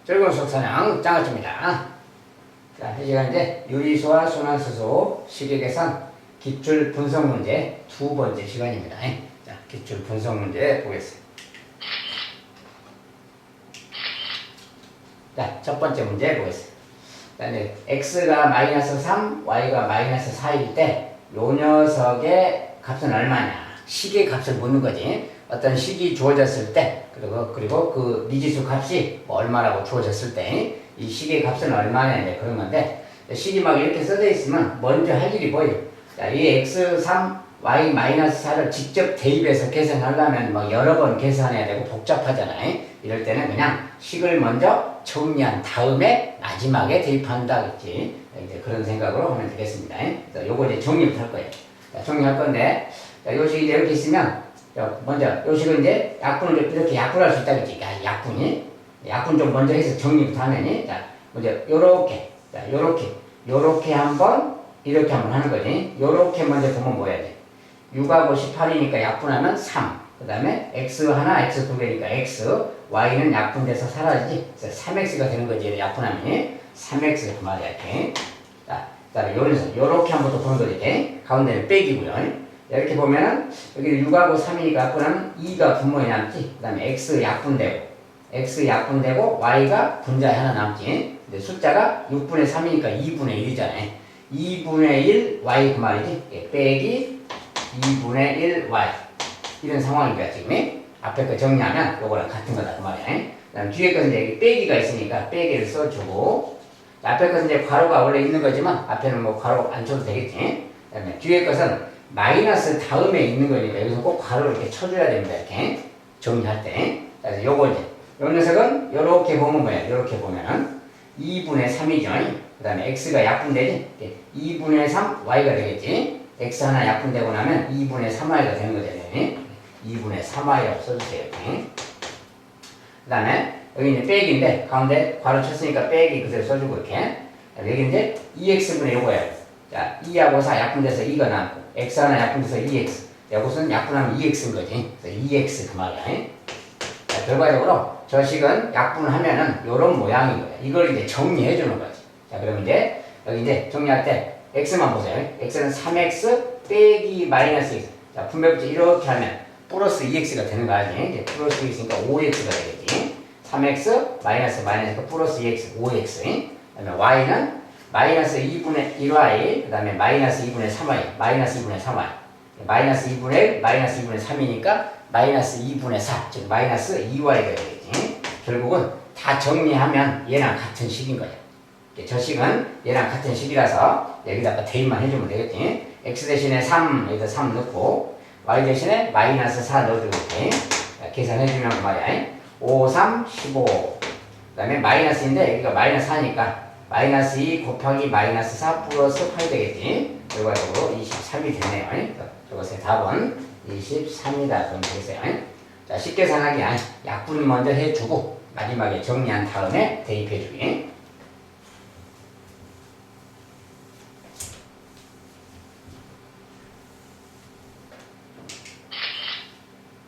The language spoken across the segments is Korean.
즐거운 수업사냥 장아찌입니다. 자, 이 시간 이제 유리수와 순환수소 식외계산 기출 분석 문제 두 번째 시간입니다. 자, 기출 분석 문제 보겠습니다. 자, 첫 번째 문제 보겠습니다. 자, 이제 x가 마이너스 3, y가 마이너스 4일 때 요 녀석의 값은 얼마냐? 식의 값을 묻는 거지. 어떤 식이 주어졌을 때, 그리고 그 미지수 값이 뭐 얼마라고 주어졌을 때, 이 식의 값은 얼마냐, 이제 그런 건데, 식이 막 이렇게 써져 있으면 먼저 할 일이 보여. 자, 이 x3, y-4를 직접 대입해서 계산하려면 막 여러 번 계산해야 되고 복잡하잖아요. 이럴 때는 그냥 식을 먼저 정리한 다음에 마지막에 대입한다겠지. 이제 그런 생각으로 하면 되겠습니다. 그래서 요거 이제 정리부터 할 거예요. 자, 정리할 건데, 자, 요 식이 이렇게 있으면, 먼저 요 식은 이제 약분을 이렇게 약분할 수 있다겠지. 약분 좀 먼저 해서 정리부터 하면, 자, 먼저 요렇게, 자, 요렇게 한번, 이렇게 한번 하는 거지. 요렇게 먼저 보면 뭐야 돼? 6하고 18이니까 약분하면 3. 그 다음에 x 하나, x 두 개니까 x, y는 약분돼서 사라지지. 그래서 3x가 되는 거지. 약분하면 3x 그 말이야. 이렇게. 자, 그다음에 요렇게 한번 또 보는 거지. 이렇게. 가운데는 빼기고요. 이렇게 보면은 여기 6하고 3이니까 약분하면 2가 분모에 남지. 그 다음에 x 약분되고 y가 분자에 하나 남지. 근데 숫자가 6분의 3이니까 2분의 1이잖아요. 2분의 1 y 그 말이지. 빼기 2분의 1 y. 이런 상황인 거야, 지금. 앞에 거 정리하면 요거랑 같은 거다, 그 말이야. 그 다음 뒤에 것은 이제 빼기가 있으니까 빼기를 써주고, 앞에 것은 이제 괄호가 원래 있는 거지만, 앞에는 뭐 괄호 안 쳐도 되겠지. 그 다음에 뒤에 것은 마이너스 다음에 있는 거니까 여기서 꼭 괄호를 이렇게 쳐줘야 됩니다, 이렇게. 정리할 때. 그래서 요거 이제, 요 녀석은 요렇게 보면 뭐야, 요렇게 보면은 2분의 3이죠. 그 다음에 x가 약분되지? 2분의 3 y가 되겠지. x 하나 약분되고 나면 2분의 3y가 되는 거잖아요. 2분의 3y라고 써주세요. 그 다음에 여기 이제 빼기인데 가운데 괄호 쳤으니까 빼기 그대로 써주고 이렇게. 여기 이제 2x분의 요거예요. 자, 2하고 4 약분돼서 2가 나왔고 x 하나 약분돼서 2x. 여기서는 약분하면 2x인 거지. 그래서 2x 그 말이야. 자, 결과적으로 저 식은 약분을 하면은 요런 모양인 거야. 이걸 이제 정리해 주는 거지. 자, 그럼 이제 여기 이제 정리할 때 x만 보세요. x는 3x 빼기 마이너스 2x. 자, 분배법칙 이렇게 하면 플러스 2x가 되는 거 아니에요? 이제 플러스 2x니까 5x가 되겠지. 3x 마이너스 플러스 2x 5x. 그 다음에 y는 마이너스 2분의 1y, 그 다음에 마이너스 2분의 3y, 마이너스 2분의 3y. 마이너스 2분의 1, 마이너스 2분의 3이니까 마이너스 2분의 4, 즉 마이너스 2y가 되겠지. 결국은 다 정리하면 얘랑 같은 식인 거야. 저 식은 얘랑 같은 식이라서 여기다가 대입만 해주면 되겠지. x 대신에 3, 여기다 3 넣고 y 대신에 마이너스 4 넣어주고 이렇게 계산해주면 그 말이야. 5, 3, 15. 그 다음에 마이너스인데 여기가 마이너스 4니까 마이너스 2 곱하기 마이너스 4 플러스 8 되겠지. 결과적으로 23이 되네요. 저것의 답은 23이다. 그럼 되겠어요. 자, 쉽게 계산하기 약분 먼저 해주고 마지막에 정리한 다음에 대입해주기.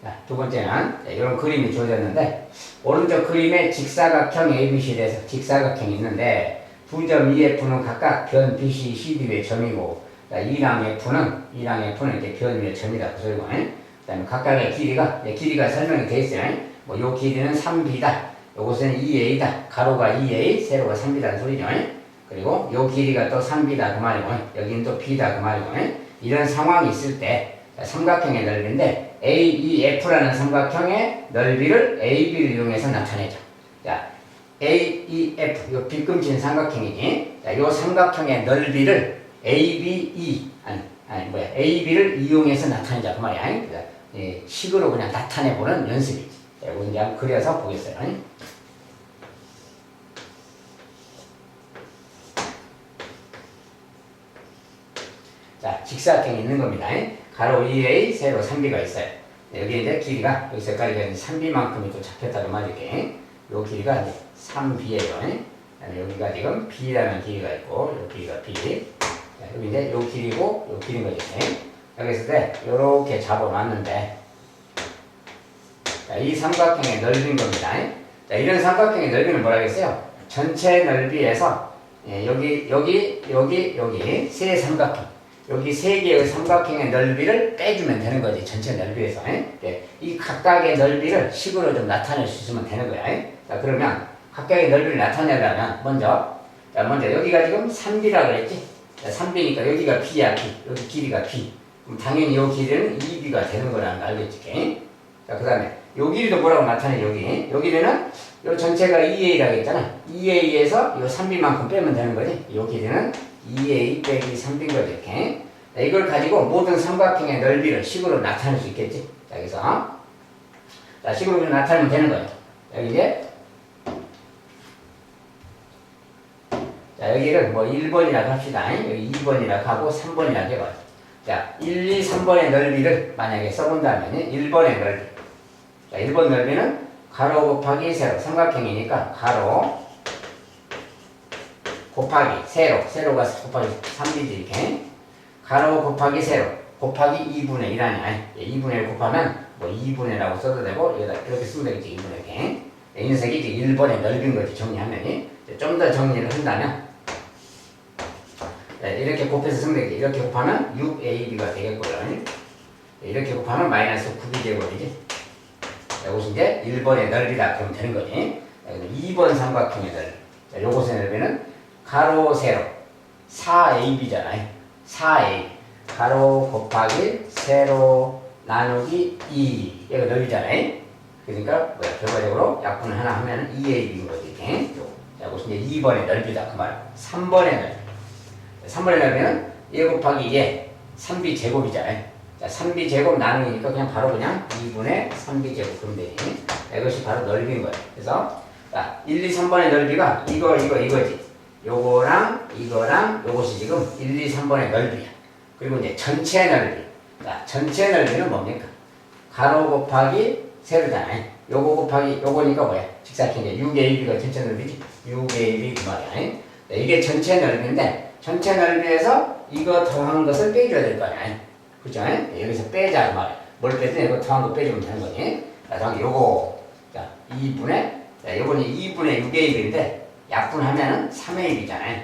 자, 두 번째는 이런 그림이 주어졌는데 오른쪽 그림에 직사각형 ABC에 대해서 직사각형이 있는데 두 점 EF는 각각 변 BC, CD의 점이고 E랑 F는 이렇게 변 위의 점이다. 그 소리고 그 다음에 각각의 길이가 설명이 되어 있어요. 뭐 요 길이는 3B다. 요것은 2A다. 가로가 2A, 세로가 3B다는 소리죠. 그리고 요 길이가 또 3B다. 그 말이고 여기는 또 B다. 그 말이고 이런 상황이 있을 때 삼각형의 넓이인데 AEF라는 삼각형의 넓이를 AB를 이용해서 나타내죠. 자, AEF, 요 빗금친 삼각형이지. 자, 요 삼각형의 넓이를 AB를 이용해서 나타내자. 그 말이야. 식으로 그냥 나타내보는 연습이지. 자, 이거 이제 한번 그려서 보겠어요. 자, 직사각형이 있는 겁니다. 가로 2A, 세로 3B가 있어요. 여기 이제 길이가, 여기서까지 3B만큼이 또 잡혔다는 말이게. 요 길이가 이제 3B예요. 여기가 지금 B라는 길이가 있고, 요 길이가 B. 자, 여기 이제 요 길이고, 요 길인 거죠. 여기 있을 때, 요렇게 잡아놨는데, 자, 이 삼각형의 넓이인 겁니다. 자, 이런 삼각형의 넓이는 뭐라 그랬어요? 전체 넓이에서 여기 세 삼각형, 여기 세 개의 삼각형의 넓이를 빼주면 되는 거지. 전체 넓이에서. 이 각각의 넓이를 식으로 좀 나타낼 수 있으면 되는 거야. 자, 그러면 각각의 넓이를 나타내려면 먼저 여기가 지금 3B라고 그랬지? 자, 3B니까 여기가 B야, B. 여기 길이가 B. 그럼 당연히 이 길이는 2B가 되는 거라는 거 알겠지? 자, 그 다음에 요 길이도 뭐라고 나타내, 여기는 요 전체가 2A라고 했잖아. 2A에서 요 3B만큼 빼면 되는 거지. 요 길이는 2A 빼기 3B인 거지, 이렇게. 자, 이걸 가지고 모든 삼각형의 넓이를 식으로 나타낼 수 있겠지. 자, 여기서. 자, 식으로 나타내면 되는 거예요. 여기 이제. 자, 여기를 뭐 1번이라고 합시다. 여기 2번이라고 하고 3번이라고 해봐요. 자, 1, 2, 3번의 넓이를 만약에 써본다면 1번의 넓이. 자, 1번 넓이는 가로 곱하기 세로. 삼각형이니까 가로 곱하기 세로가 곱하기 3B지 이렇게. 가로 곱하기 세로 곱하기 2분의 1 아니야. 2분의 1 곱하면 뭐 2분의라고 써도 되고 여기다 이렇게 쓰면 되겠지. 2분의 이렇게. 이 녀석이 이제 1번의 넓인 거지 정리하면. 좀 더 정리를 한다면 이렇게 곱해서 쓰면 되겠지. 이렇게 곱하면 6AB가 되겠고요. 이렇게 곱하면 마이너스 9B 제곱이지. 이것이 이제 1번의 넓이다 그러면 되는 거지. 2번 삼각형의 넓이. 자, 요것의 넓이는 가로 세로 4AB잖아요. 4A 가로 곱하기 세로 나누기 2 얘가 넓이잖아요. 그러니까 결과적으로 약분을 하나 하면 2AB인 거지. 이렇게. 자, 이것이 이제 2번의 넓이다 그 말. 3번의 넓이. 3번의 넓이는 1 곱하기 2에 3B 제곱이잖아요. 자, 3B 제곱 나누니까 그냥 2분의 3B 제곱 그러면 되니. 이것이 바로 넓이인 거예요. 그래서 자, 1, 2, 3번의 넓이가 이거지. 요거랑 이거랑 요것이 지금 1, 2, 3번의 넓이야. 그리고 이제 전체 넓이. 자, 전체 넓이는 뭡니까? 가로 곱하기 세로잖아요. 요거 곱하기 요거니까 뭐야? 직사각형 이제 6AB가 전체 넓이지. 6AB 그 말이야. 자, 이게 전체 넓이인데 전체 넓이에서 이거 더한 것을 빼줘야 될 거 아니야. 그죠? 여기서 빼자 그 말이야. 뭘 빼든 이거 더한 거 빼주면 되는 거지. 자, 다음 요거 자 2분의 자, 요거는 2분의 6AB인데 약분하면은 3AB잖아요.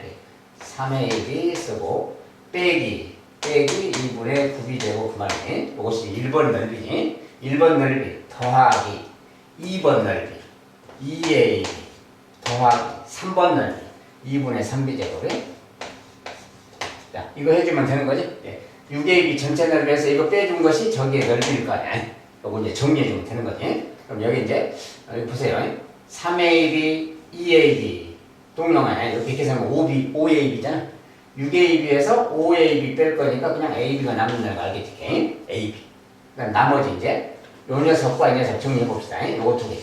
3AB 쓰고 빼기 2분의 9B 제곱 그 말이지. 이것이 1번 넓이지. 1번 넓이 더하기 2번 넓이 2AB 더하기 3번 넓이 2분의 3B 제곱이. 자, 이거 해주면 되는 거지. 6AB 전체 넓이에서 이거 빼준 것이 저기의 넓이일 거 아니야. 이거 이제 정리해주면 되는 거지. 그럼 여기 이제 여기 보세요. 3AB, 2AB 동명하냐. 이렇게 계산하면 5AB잖아. 6AB에서 5AB 뺄 거니까 그냥 AB가 남는다는 거 알겠지? AB. 그럼 나머지 이제 요 녀석과 이 녀석 정리해 봅시다. 요거 두 개.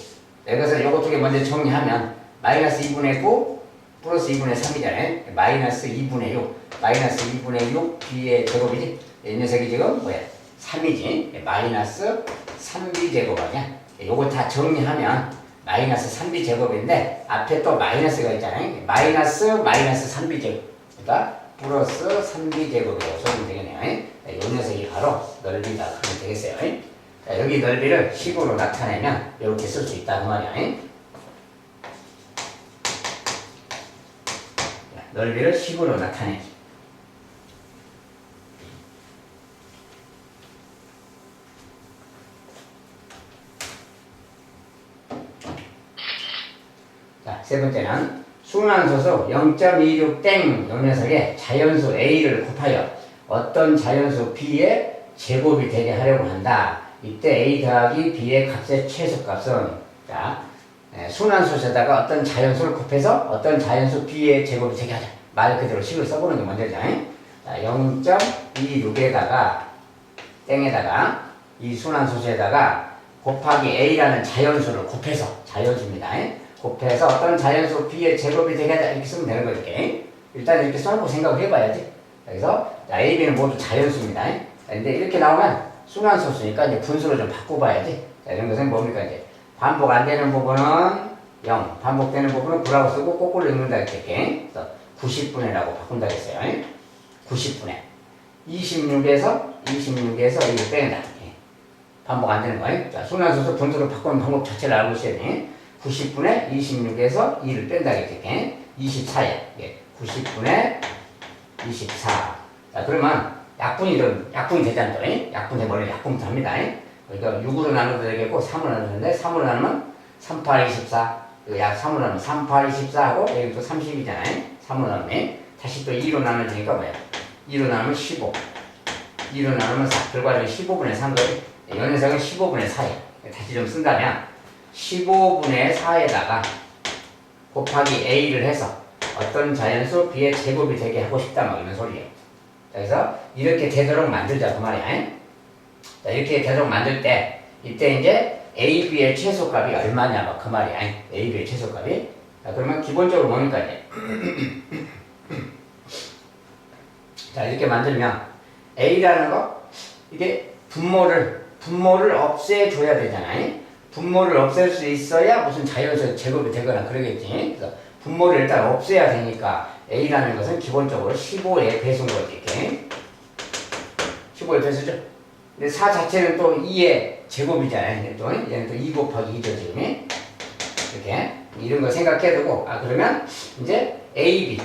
여기서 요거 두 개 먼저 정리하면 마이너스 2분의 9 플러스 2분의 3이잖아요. 마이너스 2분의 6 마이너스 2분의 6 B의 제곱이지. 이 녀석이 지금 뭐야? 3이지. 마이너스 3B 제곱 아니야. 요거 다 정리하면 마이너스 3B 제곱인데 앞에 또 마이너스가 있잖아요. 마이너스 3B 제곱. 그러니까 플러스 3B 제곱이라고 써주면 되겠네요. 요 녀석이 바로 넓이다. 그러면 되겠어요. 자, 여기 넓이를 식으로 나타내면 이렇게 쓸 수 있다 그 말이야. 넓이를 식으로 나타내기. 자, 세 번째는 순환소수 0.26땡 요 녀석의 자연수 A를 곱하여 어떤 자연수 B의 제곱이 되게 하려고 한다. 이때 A 더하기 B의 값의 최소값은 자, 순환수에다가 어떤 자연수를 곱해서 어떤 자연수 B의 제곱이 되게 하자. 말 그대로 식을 써보는 게 먼저죠. 자, 0.26에다가 땡에다가 이 순환수에다가 곱하기 A라는 자연수를 곱해서 자연수입니다. 곱해서 어떤 자연수 B의 제곱이 되게 하자. 이렇게 쓰면 되는 거죠. 일단 이렇게 써놓고 생각을 해봐야지. 그래서 자, A, B는 모두 자연수입니다. 근데 이렇게 나오면 순환소수니까 이제 분수로 좀 바꿔봐야지. 자, 이런 것은 뭡니까? 이제 반복 안 되는 부분은 0, 반복되는 부분은 9라고 쓰고 거꾸로 읽는다 이렇게. 그래서 90분의라고 바꾼다 했어요. 90분의 26에서 이거 빼낸다. 반복 안 되는 거예요. 자, 순환소수 분수로 바꾸는 방법 자체를 알고 있어야 돼. 90분의 26에서 2를 뺀다겠지. 24야. 예. 90분의 24. 자, 그러면 약분이 되잖아. 또. 약분해버리면 약분부터 합니다. 그러니까 6으로 나눠도 되겠고, 3으로 나눠도 되는데, 3으로 나누면 3, 8, 24. 약 3으로 나누면 3, 8, 24하고, 여기 또 30이잖아요. 3으로 나누면. 다시 또 2로 나눠지니까 뭐야? 2로 나누면 15. 2로 나누면 4. 결과적으로 15분의 3거지. 이 녀석은 15분의 4야. 다시 좀 쓴다면, 15분의 4에다가 곱하기 A를 해서 어떤 자연수 B의 제곱이 되게 하고 싶다, 뭐 이런 소리예요. 그래서 이렇게 되도록 만들자, 그 말이야. 자, 이렇게 되도록 만들 때, 이때 이제 A, B의 최소값이 얼마냐, 뭐 그 말이야. A, B의 최소값이. 자, 그러면 기본적으로 뭡니까, 이제. 자, 이렇게 만들면 A라는 거, 이게 분모를 없애줘야 되잖아요. 분모를 없앨 수 있어야 무슨 자연수 제곱이 되거나 그러겠지. 그래서 분모를 일단 없애야 되니까 A라는 것은 기본적으로 15의 배수인 거지. 이렇게. 15의 배수죠. 근데 4 자체는 또 2의 제곱이잖아요. 또 얘는 또 2 곱하기 2죠, 지금. 이렇게. 이런 거 생각해두고, 그러면 이제 A, B.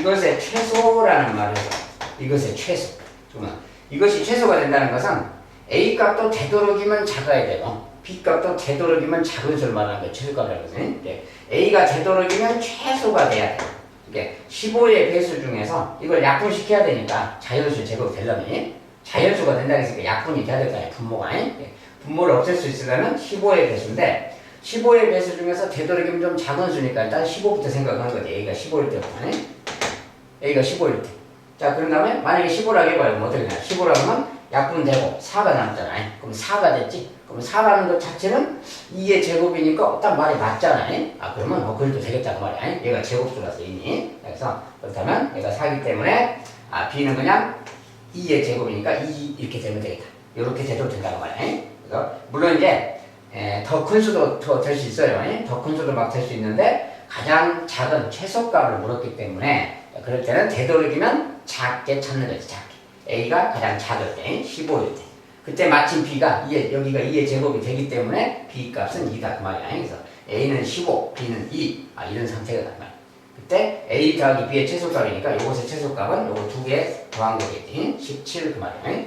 이것의 최소라는 말에서, 이것의 최소. 그러면 이것이 최소가 된다는 것은 A 값도 되도록이면 작아야 되고, B 값도 되도록이면 작은 수를 말하는 거예요. 최소값이라는 것은. A가 되도록이면 최소가 돼야 돼. 이게 15의 배수 중에서 이걸 약분시켜야 되니까 자연수 제곱 되려면 자연수가 된다고 했으니까 약분이 돼야 될 거 아니에요. 분모가. 분모를 없앨 수 있으려면 15의 배수인데 15의 배수 중에서 되도록이면 좀 작은 수니까 일단 15부터 생각하는 거지. A가 15일 때부터. A가 15일 때. 자, 그런 다음에 만약에 15라고 해봐요. 그럼 어떻게 되나? 15라고 하면 약분되고 4가 남잖아요. 그럼 4가 됐지? 그럼 4라는 것 자체는 2의 제곱이니까 딱 말이 맞잖아요. 그러면 그래도 되겠다 그 말이야. 얘가 제곱수라서 이미. 그래서 그렇다면 얘가 4기 때문에 B는 그냥 2의 제곱이니까 2 이렇게 되면 되겠다. 이렇게 돼도 된다고 말이야. 그래서 물론 이제 더 큰 수도 될 수 있어요. 더 큰 수도 막 될 수 있는데 가장 작은 최소값을 물었기 때문에 그럴 때는 되도록이면 작게 찾는 거지. 작게. A가 가장 작을 때 15일 때 그때 마침 B가 여기가 2의 제곱이 되기 때문에 B 값은 2다 그 말이야. 그래서 A는 15, B는 2 이런 상태가 그 말이야. 그때 A 더하기 B의 최소값이니까 이것의 최소값은 요거 두 개 더한 거겠지. 17 그 말이야.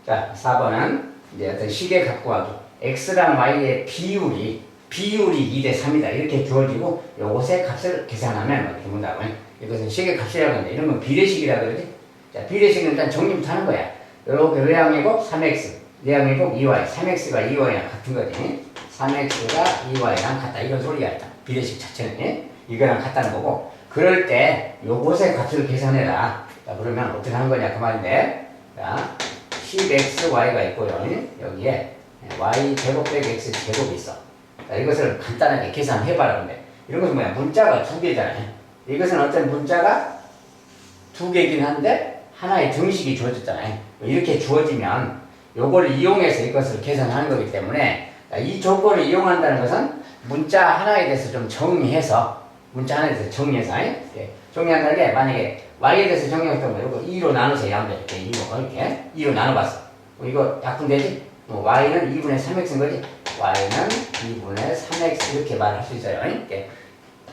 자, 4번은 이제 어떤 식에 갖고 와도 x랑 y의 비율이 2대 3이다 이렇게 주어지고 요것의 값을 계산하면 이렇게 문다고. 이것은 식의 값이라고 하는데 이런 건 비례식이라 그러지. 자, 비례식은 일단 정리부터 하는 거야. 요렇게 외항이고 3x, 내항이고 2y, 3x가 2y랑 같은 거지. 3x가 2y랑 같다 이런 소리야. 일단 비례식 자체는 이거랑 같다는 거고, 그럴 때 요것의 값을 계산해라. 자, 그러면 어떻게 하는 거냐 그 말인데, 자 10xy가 있고요. 여기에 y 제곱 빼기 x 제곱이 있어. 자, 이것을 간단하게 계산해봐라. 근데 이런 것은 뭐야? 문자가 두 개잖아요. 이것은 어떤 문자가 두 개긴 한데 하나의 등식이 주어졌잖아요. 이렇게 주어지면 요걸 이용해서 이것을 계산하는 거기 때문에 이 조건을 이용한다는 것은 문자 하나에 대해서 좀 정리해서 정리한다는 게, 만약에 y에 대해서 정리했던 거 이거 2로 나누세요. 한번 이렇게 2로 나눠봤어. 이거 약분되지? y는 2분의 3x인 거지? y는 2분의 3x 이렇게 말할 수 있어요.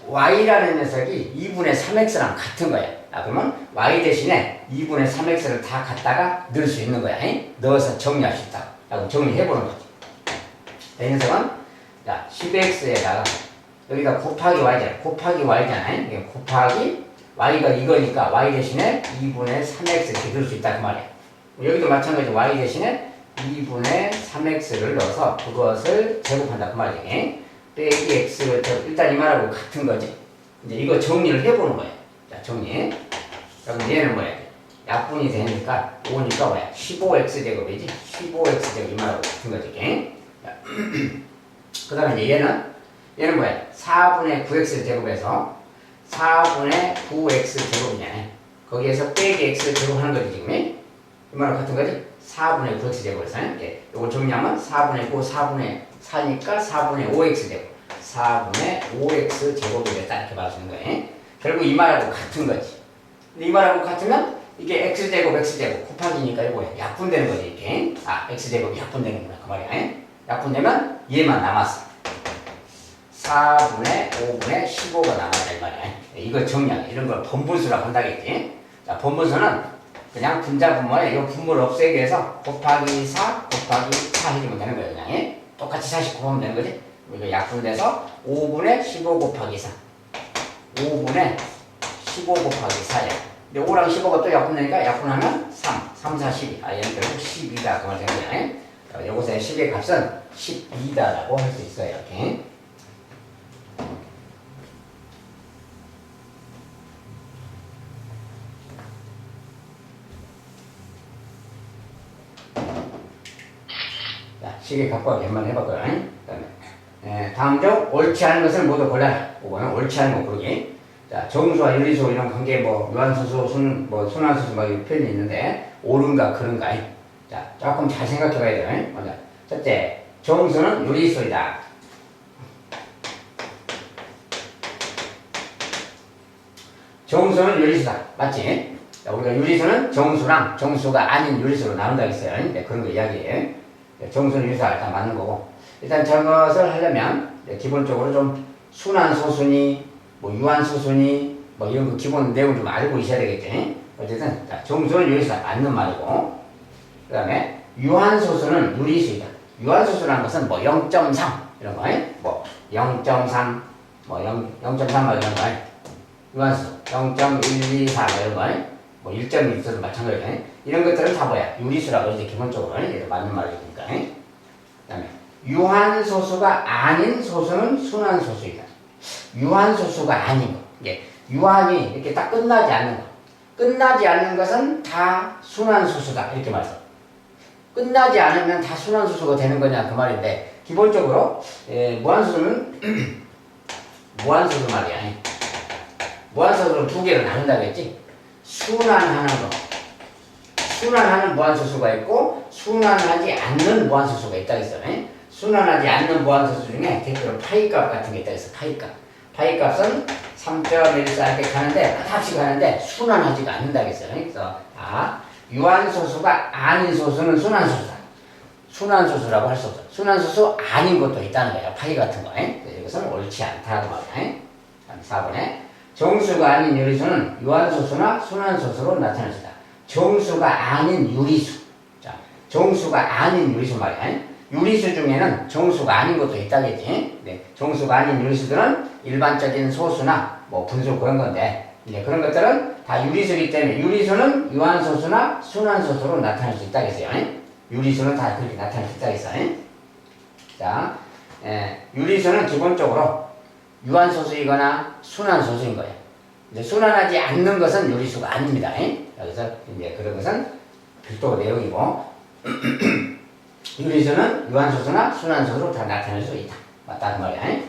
y라는 녀석이 2분의 3x랑 같은 거야. 그러면 y 대신에 2분의 3x를 다 갖다가 넣을 수 있는 거야. 넣어서 정리할 수 있다. 라고 정리해보는 거지. 이 녀석은 10x에다가 여기다 곱하기 y잖아. 곱하기 y잖아요. 곱하기 y가 이거니까 y 대신에 2분의 3x 이렇게 넣을 수 있다 그 말이야. 여기도 마찬가지로 y 대신에 2분의 3x를 넣어서 그것을 제곱한다 그 말이지. 빼기 x, 일단 이 말하고 같은 거지. 이제 이거 정리를 해보는 거야. 자, 정리. 그럼 얘는 뭐야? 약분이 되니까 5니까 뭐야? 15x 제곱이지. 15x 제곱 이 말하고 같은 거지. 그 다음에 얘는 뭐야? 4분의 9x 제곱에서 4분의 9x 제곱이냐. 거기에서 빼기 x 제곱하는 거지 지금. 이 말하고 같은 거지. 4분의 9x 제곱에서 요거 정리하면 4분의 9, 4분의 4니까 4분의 5x 제곱. 4분의 5x 제곱이 됐다 이렇게 말할 수 있는 거예요. 결국 이 말하고 같은 거지. 근데 이 말하고 같으면 이게 x제곱 곱하기니까 이거 약분되는 거지 이게. 아 x제곱이 약분되는구나 그 말이야. 약분되면 얘만 남았어. 4분의 5분의 15가 남았다 이 말이야. 이거 정리하게. 이런 걸 번분수라고 한다겠지. 자 번분수는 그냥 분자분모에 이 분모를 없애기 위해서 곱하기 4 곱하기 4 해주면 되는 거예요. 그냥 똑같이 40 곱하면 되는 거지. 이거 약분돼서 5분의 15 곱하기 4 5분의 15 곱하기 4야. 근데 5랑 15가 또 약분되니까 약분하면 3, 4, 12. 아, 얘는 결국 12다. 그 말 되는 거야. 요것의 10의 값은 12다라고 할 수 있어요. 이렇게. 자, 시계 갖고 와서 한번 해볼까요? 그다음에 다음 중 옳지 않은 것을 모두 골라라. 5번은 옳지 않은 거 고르기. 자, 정수와 유리수 이런 관계 뭐 유한수수, 순환수수 막 이런 표현이 있는데 옳은가 그른가. 자, 조금 잘 생각해봐야 돼요. 먼저 첫째, 정수는 유리수이다. 정수는 유리수다. 맞지? 자, 우리가 유리수는 정수랑 정수가 아닌 유리수로 나눈다 했어요. 그런 거 이야기예요. 정수는 유리수가 일단 맞는 거고. 일단 저것을 하려면 기본적으로 좀 순환소수니 뭐 유한소수니 뭐 이런 거 기본 내용 좀 알고 있어야 되겠지. 어쨌든 자, 정수는 유리수가 맞는 말이고, 그 다음에 유한소수는 유리수이다. 유한소수라는 것은 뭐 0.3 이런 거, 뭐 0.3 뭐 0.3 뭐 이런 거, 유한소수 0.124 뭐 이런 거, 뭐 1점이 있어도 마찬가지네. 이런 것들은 다 뭐야? 유리수라고 이제 기본적으로 맞는 말이니까. 그 다음에 유한소수가 아닌 소수는 순환소수이다. 유한소수가 아닌 거. 이게 유한이 이렇게 딱 끝나지 않는 거. 끝나지 않는 것은 다 순환소수다. 이렇게 말해서. 끝나지 않으면 다 순환소수가 되는 거냐 그 말인데, 기본적으로 무한소수는 무한소수 말이야. 무한소수를 두 개로 나눈다고 했지. 순환하는 거. 순환하는 무한소수가 있고 순환하지 않는 무한소수가 있다고 했어. 순환하지 않는 무한소수 중에 대표로 파이값 같은 게 있다고 했어. 파이값은 3.14 이렇게 가는데 끝없이 가는데 순환하지가 않는다고 했어요. 그래서 유한소수가 아닌 소수는 순환소수다. 순환소수라고 할 수 없어. 순환소수 아닌 것도 있다는 거야. 파이 같은 거. 이것은 옳지 않다고 말이야. 4번에 정수가 아닌 유리수는 유한소수나 순환소수로 나타낼 수 있다. 정수가 아닌 유리수. 자, 정수가 아닌 유리수 말이야. 유리수 중에는 정수가 아닌 것도 있다겠지. 네, 정수가 아닌 유리수들은 일반적인 소수나 뭐 분수 그런 건데, 이제 그런 것들은 다 유리수이기 때문에 유리수는 유한소수나 순환소수로 나타낼 수 있다겠어요. 유리수는 다 그렇게 나타낼 수 있다겠어요. 자, 유리수는 기본적으로 유한소수이거나 순환소수인 거예요. 이제 순환하지 않는 것은 유리수가 아닙니다. 여기서 이제 그런 것은 별도 내용이고, 유리수는 유한소수나 순환소수로 다 나타낼 수 있다. 맞다 그 말이야.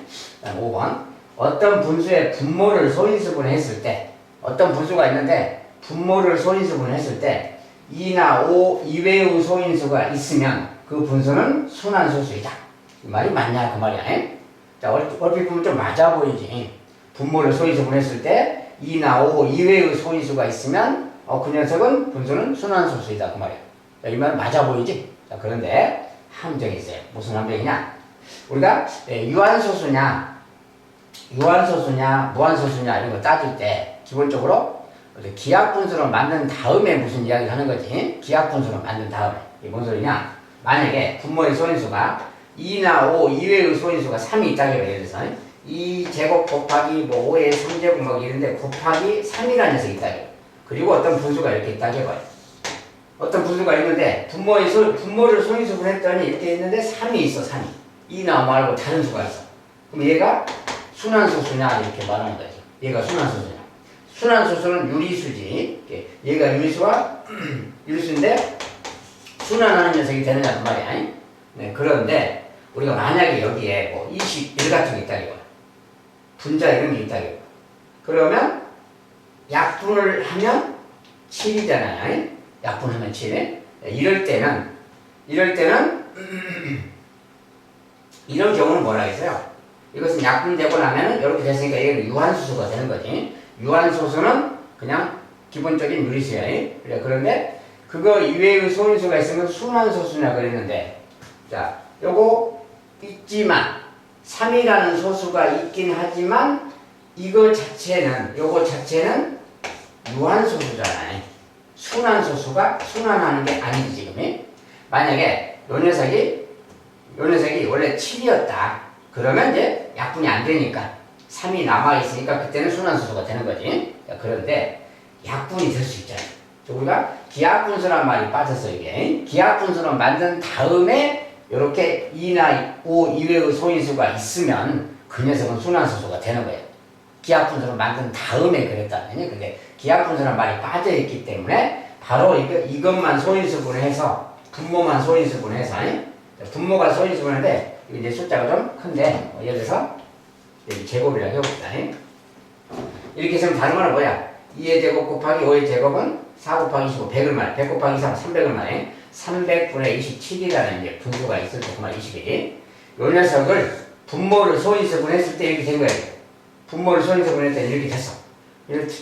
그다음 5번. 어떤 분수의 분모를 소인수분해 했을 때, 어떤 분수가 있는데 분모를 소인수분해 했을 때 2나 5 이외의 소인수가 있으면 그 분수는 순환소수이다. 이 말이 맞냐 그 말이야. 자, 얼핏 보면 좀 맞아 보이지. 분모를 소인수분해 했을 때 2나 5 이외의 소인수가 있으면 그 녀석은 분수는 순환소수이다 그 말이야. 자, 이 말 맞아 보이지? 자, 그런데 함정이 있어요. 무슨 함정이냐? 우리가 유한소수냐 무한소수냐 이런 거 따질 때 기본적으로 기하분수로 만든 다음에 무슨 이야기를 하는 거지? 기하분수로 만든 다음에. 이게 뭔 소리냐? 만약에 분모의 소인수가 2나 5 이외의 소인수가 3이 있다고 해요. 예를 들어서 2제곱 곱하기 뭐 5의 3제곱 막 이런데 곱하기 3이라는 녀석이 있다고 해요. 그리고 어떤 분수가 이렇게 있다고 해봐요. 어떤 분수가 있는데 분모를 소인수분 했더니 이렇게 있는데 3이 있어. 3이 2나 5 말고 다른 수가 있어. 그럼 얘가 순환소수냐 이렇게 말하는 거죠. 얘가 순환소수냐. 순환소수는 유리수지. 얘가 유리수와 유리수인데 순환하는 녀석이 되느냐 그 말이야. 네, 그런데 우리가 만약에 여기에 뭐 21 같은 게 있다 이거야. 분자 이런 게 있다 이거야. 그러면 약분을 하면 7이잖아요. 약분하면 7. 이럴 때는 이런 경우는 뭐라 했어요? 이것은 약분되고 나면은 이렇게 됐으니까 얘는 유한소수가 되는 거지. 유한소수는 그냥 기본적인 유리수야. 그래, 그런데 그거 이외의 소인수가 있으면 순환소수냐 그랬는데, 자, 요거 있지만 3이라는 소수가 있긴 하지만 요거 자체는 유한소수잖아요. 순환소수가 순환하는 게 아니지 지금. 만약에 요 녀석이 원래 7이었다. 그러면 이제 약분이 안 되니까 3이 남아있으니까 그때는 순환소수가 되는 거지. 그런데 약분이 될 수 있잖아요. 우리가 기하분수란 말이 빠졌어 이게. 기하분수를 만든 다음에 이렇게 2나 5 이외의 소인수가 있으면 그 녀석은 순환소수가 되는 거예요. 기하분수를 만든 다음에 그랬다면요. 근데 기하분수란 말이 빠져있기 때문에 바로 이것만 소인수분해서 분모만 소인수분해서 분모가 소인수분인데 이제 숫자가 좀 큰데 예를 들어서 제곱이라고 해봅시다. 이렇게 쓰면 다른 말은 뭐야? 2의 제곱 곱하기 5의 제곱은 4 곱하기 25, 100을 말해. 100 곱하기 3, 300을 말해. 300분의 27이라는 이제 분수가 있을 때 그말 21이. 요 녀석을 분모를 소인수분 했을 때 이렇게 된 거야. 분모를 소인수분 했을 때 이렇게 됐어.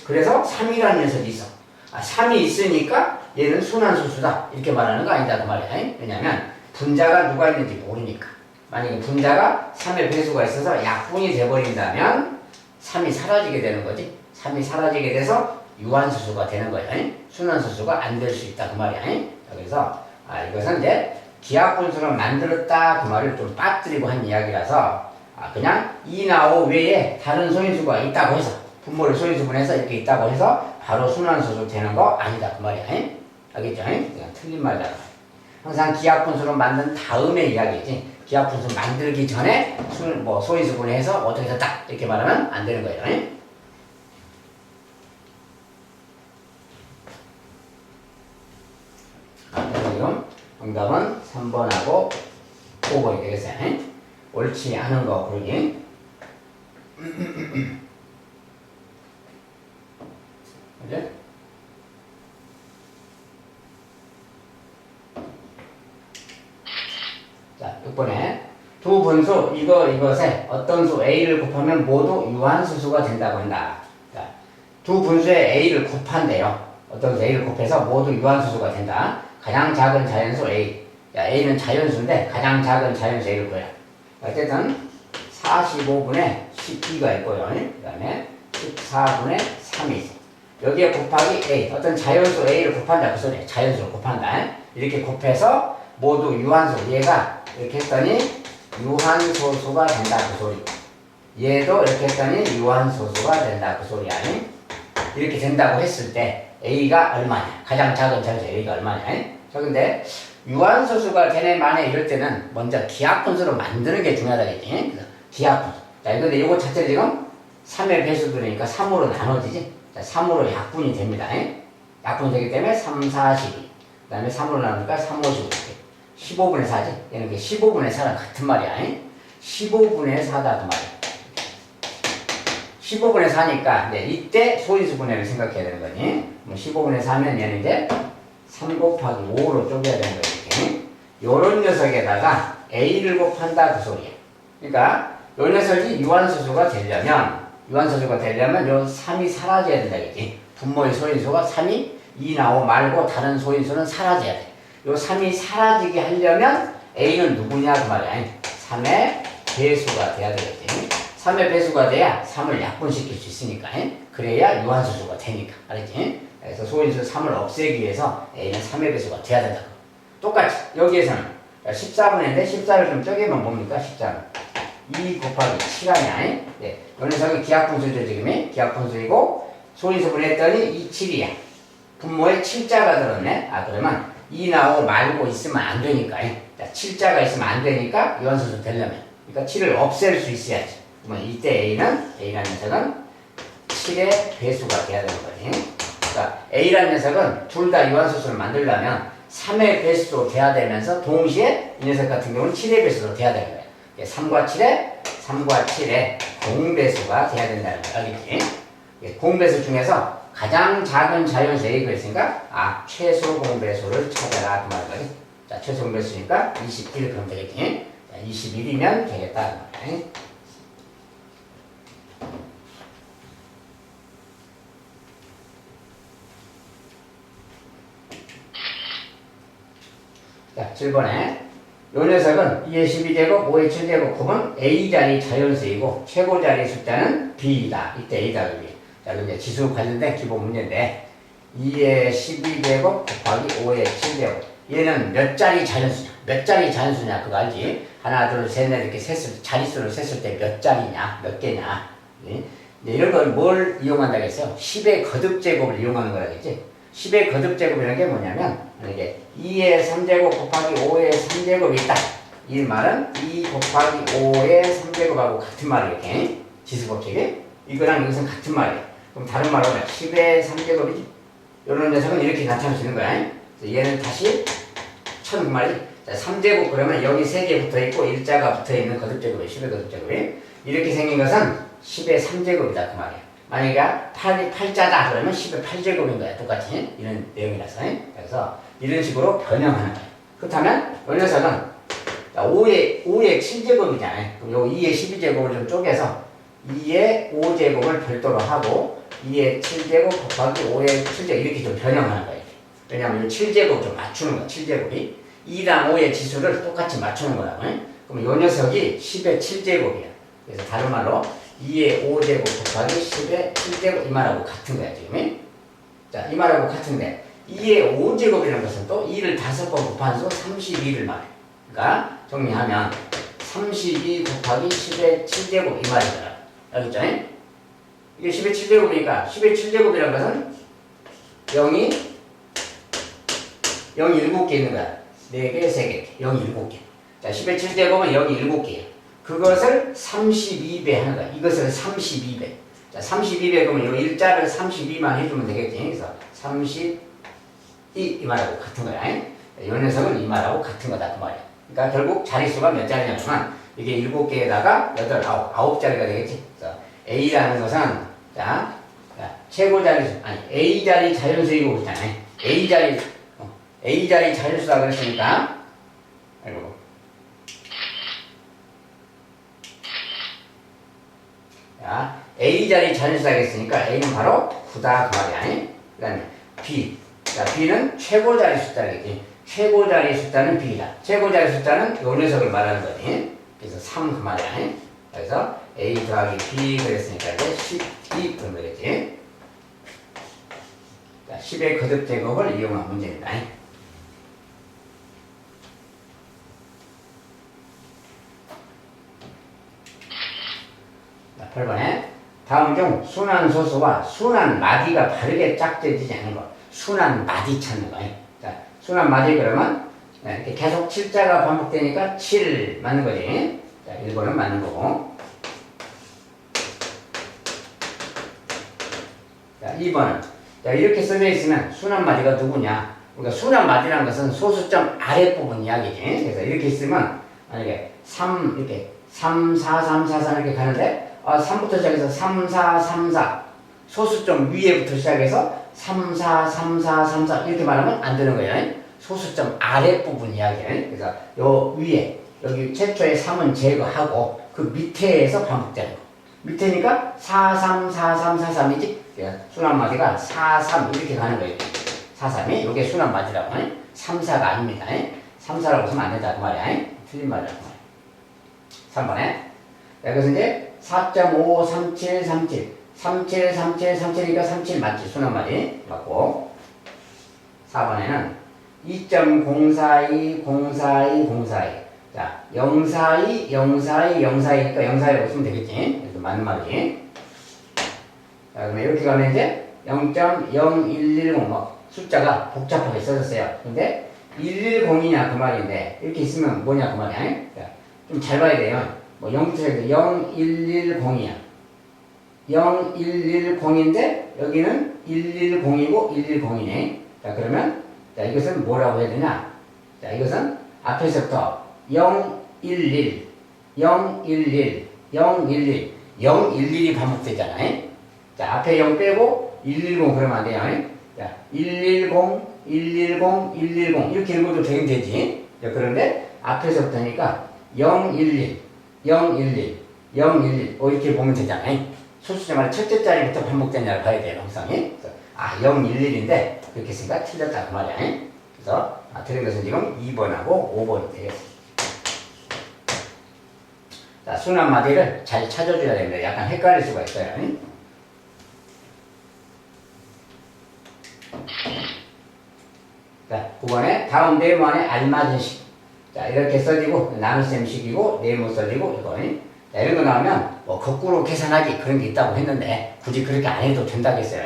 그래서 3이라는 녀석이 있어. 3이 있으니까 얘는 순환소수다. 이렇게 말하는 거 아니다. 그 말이야. 왜냐면 분자가 누가 있는지 모르니까. 만약에 분자가 3의 배수가 있어서 약분이 돼버린다면 3이 사라지게 되는 거지. 3이 사라지게 돼서 유한소수가 되는 거야. 순환소수가 안 될 수 있다. 그 말이야. 그래서 이것은 이제 기하분수를 만들었다. 그 말을 좀 빠뜨리고 한 이야기라서 그냥 2나 5 외에 다른 소인수가 있다고 해서 분모를 소인수분해서 이렇게 있다고 해서 바로 순환소수 되는 거 아니다. 그 말이야. 알겠죠? 그냥 틀린 말이다. 항상 기하분수를 만든 다음에 이야기지. 기하분수 만들기 전에 소인수분해서 어떻게 됐다. 이렇게 말하면 안 되는 거예요. 지금 정답은 3번하고 5번이 되겠어요. 옳지 않은 거 고르기. 그죠? 자, 6번에 두 분수 이것에 어떤 수 A를 곱하면 모두 유한소수가 된다고 한다. 자, 두 분수에 A를 곱한대요. 어떤 수 A를 곱해서 모두 유한소수가 된다. 가장 작은 자연수 A. 자, A는 자연수인데 가장 작은 자연수 A를 구해라. 어쨌든 45분의 12가 있고요. 그 다음에 14분의 3이 있어. 여기에 곱하기 A. 어떤 자연수 A를 곱한다. 그 소리야. 자연수를 곱한다. 이렇게 곱해서 모두 유한소. 얘가 이렇게 했더니 유한소수가 된다. 그 소리. 얘도 이렇게 했더니 유한소수가 된다. 그 소리야. 이렇게 된다고 했을 때 A가 얼마냐? 가장 작은 자연수 A가 얼마냐? 자, 근데 유한소수가 되네 마네 이럴 때는 먼저 기하분수로 만드는 게 중요하다겠지. 그래서 기하분수. 자, 근데 이거 자체를 지금 3의 배수들이니까 3으로 나눠지지. 자, 3으로 약분이 됩니다. 약분이 되기 때문에 3, 4, 12. 그 다음에 3으로 나누니까 3, 5, 15. 15분의 4지. 얘는 15분의 4랑 같은 말이야. 15분의 4다 그 말이야. 15분의 4니까 이때 소인수분해를 생각해야 되는 거니. 15분의 4면 얘는 이제 3 곱하기 5로 쪼개야 되는 거야. 이렇게. 요런 녀석에다가 A를 곱한다 그 소리야. 그러니까 요 녀석이 유한소수가 되려면 요 3이 사라져야 된다겠지. 분모의 소인수가 3이 2나 5 말고 다른 소인수는 사라져야 돼. 요 3이 사라지게 하려면 A는 누구냐 그 말이야. 3의 배수가 돼야 되겠지. 3의 배수가 돼야 3을 약분시킬 수 있으니까. 그래야 유한소수가 되니까. 알았지? 그래서 소인수 3을 없애기 위해서 A는 3의 배수가 돼야 된다. 똑같이 여기에서는 14분인데 14를 좀 쪼개면 뭡니까? 14는 2 곱하기 7 아니야? 네. 요 녀석이 기하분수죠 지금이. 기하분수이고 소인수분해 했더니 2, 7이야. 분모에 7자가 들었네. 그러면 2나 5 말고 있으면 안 되니까. 자, 7자가 있으면 안 되니까 유한소수 되려면. 그러니까 7을 없앨 수 있어야지. 그러면 이때 A라는 녀석은 7의 배수가 돼야 되는 거지. 그러니까 A라는 녀석은 둘 다 유한소수를 만들려면 3의 배수도 돼야 되면서 동시에 이 녀석 같은 경우는 7의 배수도 돼야 되는 거야. 3과 7의 공배수가 돼야 된다는 거야. 알겠지? 공배수 중에서 가장 작은 자연수 A가 있으니까 최소 공배수를 찾아라 그 말이지. 자, 최소 공배수니까 21 그럼 되겠지. 자, 21이면 되겠다 그 말이야. 자, 7번에 요 녀석은 2의 12제곱, 5의 7제곱 곱은 A자리 자연수이고 최고자리 숫자는 B이다. 이때 A다. 여기. 자, 그럼 이제 지수 관련된 기본 문제인데 2의 12제곱 곱하기 5의 7제곱 얘는 몇 자리 자연수냐? 몇 자리 자연수냐? 그거 알지? 하나, 둘, 셋, 넷 이렇게 셌을 자릿수를 셌을 때 몇 자리냐? 몇 개냐? 네? 이런 걸 뭘 이용한다고 했어요? 10의 거듭제곱을 이용하는 거라겠지? 10의 거듭제곱이라는 게 뭐냐면 이게 2의 3제곱 곱하기 5의 3제곱이 있다. 이 말은 2 곱하기 5의 3제곱하고 같은 말이에요. 지수법칙이. 이거랑 이것은 같은 말이에요. 그럼 다른 말로 하면 10의 3제곱이지. 이런 녀석은 이렇게 나타낼 수 있는 거야. 얘는 다시 천 그 말이지. 자, 3제곱 그러면 여기 3개 붙어있고 일자가 붙어있는 거듭제곱이에요. 10의 거듭제곱이. 이렇게 생긴 것은 10의 3제곱이다. 그 말이야. 만약에 8자다 그러면 10의 8제곱인 거야. 똑같이. 이런 내용이라서. 그래서 이런 식으로 변형하는 거야. 그렇다면 이 녀석은 5의 7제곱이잖아요. 그럼 요 2의 12제곱을 좀 쪼개서 2의 5제곱을 별도로 하고 2의 7제곱 곱하기 5의 7제곱 이렇게 좀 변형하는 거예요. 왜냐하면 이 7제곱 좀 맞추는 거야. 7제곱이 2랑 5의 지수를 똑같이 맞추는 거라고. 그럼 이 녀석이 10의 7제곱이야. 그래서 다른 말로 2의 5제곱 곱하기 10의 7제곱 이 말하고 같은 거야 지금. 자, 이 말하고 같은데 2의 5제곱이라는 것은 또 2를 5번 곱한 수 32를 말해. 그러니까 정리하면 32 곱하기 10의 7제곱 이 말이잖아. 알겠죠? 이게 10의 7제곱이니까 10의 7제곱이라는 것은 0이 7개 있는 거야. 4개, 3개, 0이 7개. 자, 10의 7제곱은 0이 7개야. 그것을 32배 하는 거야. 이것을 32배. 자, 32배 그러면 이 일자를 32만 해주면 되겠지. 그래서 32 이 말하고 같은 거야. 이 녀석은 이 말하고 같은 거다. 그 말이야. 그러니까 결국 자릿수가 몇 자리냐면 이게 7개에다가 8, 9자리가 되겠지. 그래서 A라는 것은 자, 최고 자릿수, 아니 A자리 자연수이고 그렇잖아요. A자리 자연수다 그랬으니까 아이고. 자, A자리 자연수다 그랬으니까 A는 바로 9다 그 말이야. 그 다음에 B. 자, B는 최고자리 숫자겠지. 최고자리 숫자는 B다. 최고자리 숫자는 요 녀석을 말하는 거지. 그래서 3 그 말이야. 그래서 A 더하기 B 그랬으니까 이제 12 그런 거겠지. 자, 10의 거듭제곱을 이용한 문제입니다. 자, 8번에 다음 중 순환 소수와 순환 마디가 바르게 짝재지지 않는 것. 순환 마디 찾는 거예요. 자, 순환 마디 그러면 이렇게 계속 7자가 반복되니까 7 맞는 거지. 자, 1번은 맞는 거고. 자, 2번은 자, 이렇게 써져 있으면 순환 마디가 누구냐? 그러니까 순환 마디라는 것은 소수점 아랫부분 이야기지. 그래서 이렇게 있으면 만약에 3 이렇게 3, 4, 3, 4, 3 이렇게 가는데 3부터 시작해서 3, 4, 3, 4 소수점 위에부터 시작해서 3, 4, 3, 4, 3, 4 이렇게 말하면 안 되는 거예요. 소수점 아랫부분 이야기예요. 그래서 요 위에 여기 최초의 3은 제거하고 그 밑에에서 반복되는 거. 밑에니까 4, 3, 4, 3, 4, 3이지. 순환마디가 4, 3 이렇게 가는 거예요. 4, 3이 이게 순환마디라고 하네. 3, 4가 아닙니다. 3, 4라고 하면 안 된다 그 말이야. 틀린 말이라고 말이야. 3번에 여기서 이제 4.5, 37, 37 37, 37, 37이니까 37 맞지? 순환마디 맞고 4번에는 2.042, 042, 042 자, 042, 042, 042니까 042라고 쓰면 되겠지? 그래서 맞는 말이지. 자, 그러면 이렇게 가면 이제 0.0110 뭐 숫자가 복잡하게 써졌어요. 근데 110이냐 그 말인데 이렇게 있으면 뭐냐 그 말이야. 좀 잘 봐야 돼요. 뭐 0부터 시작해서 0110이야. 0110인데 여기는 110이고 110이네. 자, 그러면 자, 이것은 뭐라고 해야 되냐? 자, 이것은 앞에서부터 011, 011, 011, 011이 반복되잖아요. 자, 앞에 0 빼고 110 그러면 안 돼요. 자, 110, 110, 110 이렇게 읽어도 되긴 되지. 자, 그런데 앞에서부터니까 011, 011, 011 이렇게 보면 되잖아요. 소수점의 첫째 자리부터 반복되냐를 봐야 돼요. 항상. 011인데 그렇게 했으니까 틀렸다 그 말이야. 그래서 틀린 것은 지금 2번하고 5번이 되겠습니다. 자, 순환 마디를 잘 찾아줘야 됩니다. 약간 헷갈릴 수가 있어요. 자, 9번에 다음 네모안에 알맞은 식. 자, 이렇게 써지고 나눗셈 식이고 네모 써지고 이거. 자, 이런 거 나오면 뭐 거꾸로 계산하기 그런 게 있다고 했는데 굳이 그렇게 안 해도 된다겠어요.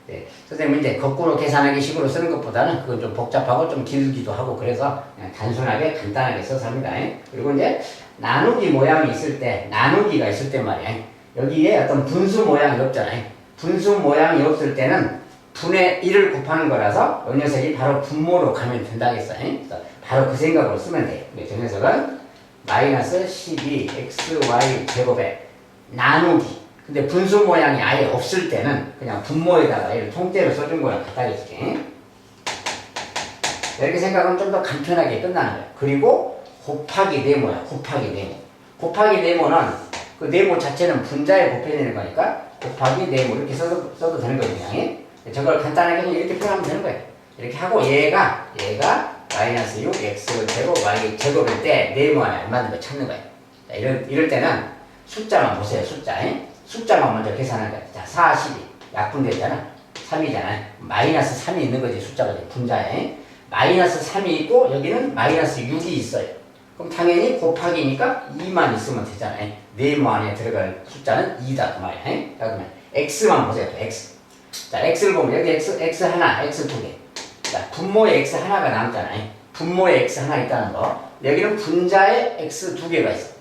네, 선생님은 이제 거꾸로 계산하기 식으로 쓰는 것보다는 그건 좀 복잡하고 좀 길기도 하고 그래서 그냥 단순하게 간단하게 써서 합니다. 그리고 이제 나누기 모양이 있을 때, 나누기가 있을 때 말이야. 여기에 어떤 분수 모양이 없잖아요. 분수 모양이 없을 때는 분의 1을 곱하는 거라서 이 녀석이 바로 분모로 가면 된다겠어요. 그래서 바로 그 생각으로 쓰면 돼요. 저 녀석은 마이너스 12xy 제곱에 나누기. 근데 분수 모양이 아예 없을 때는 그냥 분모에다가 얘를 통째로 써준 거랑 같다겠지. 이렇게 생각하면 좀 더 간편하게 끝나는 거예요. 그리고 곱하기 네모야. 곱하기 네모. 곱하기 네모는 그 네모 자체는 분자에 곱해지는 거니까 곱하기 네모 이렇게 써도 되는 거예요. 그냥. 저걸 간단하게 그냥 이렇게 표현하면 되는 거예요. 이렇게 하고 얘가 마이너스 6x 제곱 y 제곱일 때 네모 안에 알맞는 거 찾는 거예요. 자, 이럴 때는 숫자만 보세요. 숫자만 먼저 계산하는 거예요. 자, 40이 약분됐잖아. 3이잖아요. 마이너스 3이 있는 거지. 숫자가 분자에. 마이너스 3이 있고 여기는 마이너스 6이 있어요. 그럼 당연히 곱하기니까 2만 있으면 되잖아요. 네모 안에 들어갈 숫자는 2다 그 말이야. 자, 그러면 x만 보세요. x. 자, x를 보면 여기 x 하나, x 두 개. 자, 분모에 x 하나가 남잖아요. 분모에 x 하나 있다는 거. 여기는 분자에 x 두 개가 있어.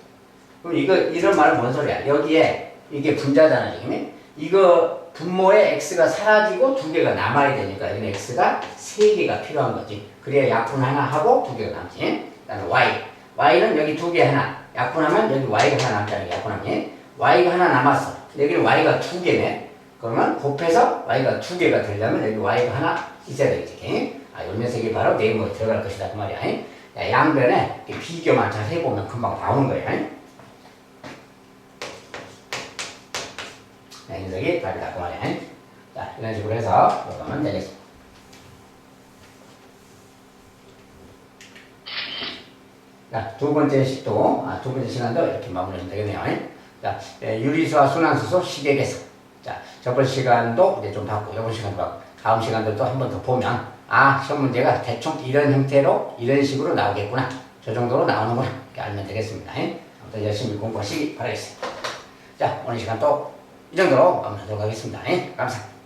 그럼 이런 말은 뭔 소리야? 여기에 이게 분자잖아, 지금. 이거 분모에 x가 사라지고 두 개가 남아야 되니까 여기는 x가 세 개가 필요한 거지. 그래야 약분 하나 하고 두 개가 남지. 그다음에 y. y는 여기 두 개 하나. 약분하면 여기 y가 하나 남잖아, 약분하면. y가 하나 남았어. 여기는 y가 두 개네. 그러면 곱해서 y가 두 개가 되려면 여기 y가 하나 있어야 되겠지. 이 녀석이 바로 네모에 들어갈 것이다 그 말이야. 야, 양변에 비교만 잘 해보면 금방 나오는 거야. 이 녀석이 답이다 그 말이야. 자, 이런 식으로 해서 들어가면 되겠습니다. 자, 두 번째 식도, 두 번째 시간도 이렇게 마무리하면 되겠네요. 자, 유리수와 순환수소 식의 계산. 자, 저번 시간도 이제 좀 받고, 이번 시간도 받고, 다음 시간도 또 한 번 더 보면, 시험 문제가 대충 이런 형태로, 이런 식으로 나오겠구나. 저 정도로 나오는구나. 이렇게 알면 되겠습니다. 아무튼 열심히 공부하시기 바라겠습니다. 자, 오늘 시간 또 이 정도로 마무리하도록 하겠습니다. 감사합니다.